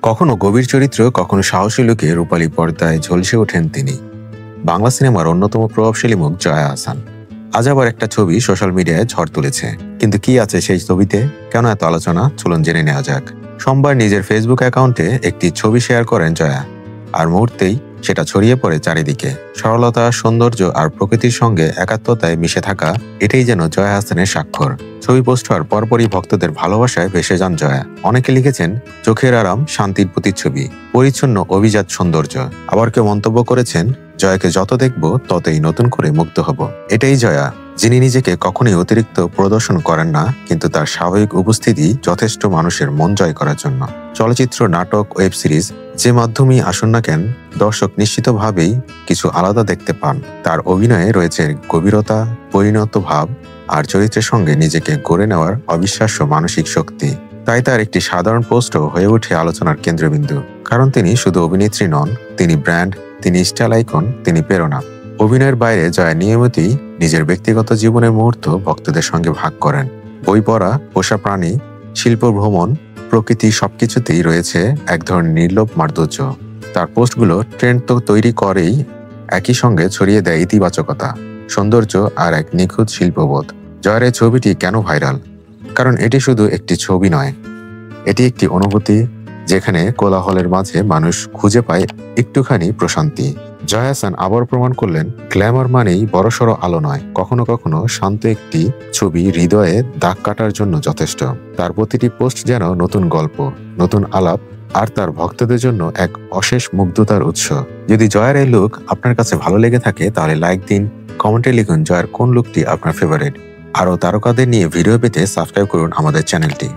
কখনো গভীর চরিত্র, কখনো সাহসী লোকে রূপালী পর্দায় ঝলসে ওঠেন তিনি। বাংলা সিনেমার অন্যতম প্রভাবশালী মুখ জয়া আহসান। আজ আবার একটা ছবি সোশ্যাল মিডিয়ায় ঝড় তুলেছে। কিন্তু কি আছে সেই ছবিতে, কেন এত আলোচনা, চলুন জেনে নেওয়া যাক। সোমবার নিজের ফেসবুক অ্যাকাউন্টে একটি ছবি শেয়ার করেন জয়া, আর মুহূর্তেই সেটা ছড়িয়ে পড়ে চারিদিকে। সরলতা, সৌন্দর্য আর প্রকৃতির সঙ্গে একাত্মতায় মিশে থাকা, এটাই যেন জয়া আহসানের স্বাক্ষর। ছবি পোস্ট হওয়ার পরপরই ভক্তদের ভালোবাসায় ভেসে যান জয়া। অনেকে লিখেছেন চোখের আরাম, শান্তির প্রতিচ্ছবি, পরিচ্ছন্ন অভিজাত সৌন্দর্য। আবার কেউ মন্তব্য করেছেন, জয়াকে যত দেখব ততই নতুন করে মুগ্ধ হব। এটাই জয়া, যিনি নিজেকে কখনোই অতিরিক্ত প্রদর্শন করেন না, কিন্তু তার স্বাভাবিক উপস্থিতি যথেষ্ট মানুষের মন জয় করার জন্য। চলচ্চিত্র, নাটক, ওয়েব সিরিজ যে মাধ্যমেই আসুন না কেন, দর্শক নিশ্চিতভাবেই কিছু আলাদা দেখতে পান। তার অভিনয়ে রয়েছে গভীরতা, পরিণত ভাব আর চরিত্রের সঙ্গে নিজেকে গড়ে নেওয়ার অবিশ্বাস্য মানসিক শক্তি। তাই তার একটি সাধারণ পোস্টও হয়ে ওঠে আলোচনার কেন্দ্রবিন্দু। কারণ তিনি শুধু অভিনেত্রী নন, তিনি ব্র্যান্ড, তিনি স্টাইল আইকন, তিনি প্রেরণা। অভিনয়ের বাইরে জয়া নিয়মিতই নিজের ব্যক্তিগত জীবনের মুহূর্ত ভক্তদের সঙ্গে ভাগ করেন। বই পড়া, পোষা প্রাণী, শিল্প ভ্রমণ, প্রকৃতি, সবকিছুতেই রয়েছে এক ধরনের নির্লোভ মাধুর্য। তার পোস্টগুলো ট্রেন্ড তো তৈরি করেই, একই সঙ্গে ছড়িয়ে দেয় ইতিবাচকতা, সৌন্দর্য আর এক নিখুঁত শিল্পবোধ। জয়ের এই ছবিটি কেন ভাইরাল? কারণ এটি শুধু একটি ছবি নয়, এটি একটি অনুভূতি, যেখানে কোলাহলের মাঝে মানুষ খুঁজে পায় একটুখানি প্রশান্তি। জয়া আহসান আবার প্রমাণ করলেন, গ্ল্যামার মানেই বড়সড় আলো নয়, কখনো কখনো শান্ত একটি ছবি হৃদয়ে দাগ কাটার জন্য যথেষ্ট। তার প্রতিটি পোস্ট যেন নতুন গল্প, নতুন আলাপ, আর তার ভক্তদের জন্য এক অশেষ মুগ্ধতার উৎস। যদি জয়ার এই লুক আপনার কাছে ভালো লেগে থাকে, তাহলে লাইক দিন, কমেন্টে লিখুন জয়ার কোন লুকটি আপনার ফেভারিট। আরও তারকাদের নিয়ে ভিডিও পেতে সাবস্ক্রাইব করুন আমাদের চ্যানেলটি।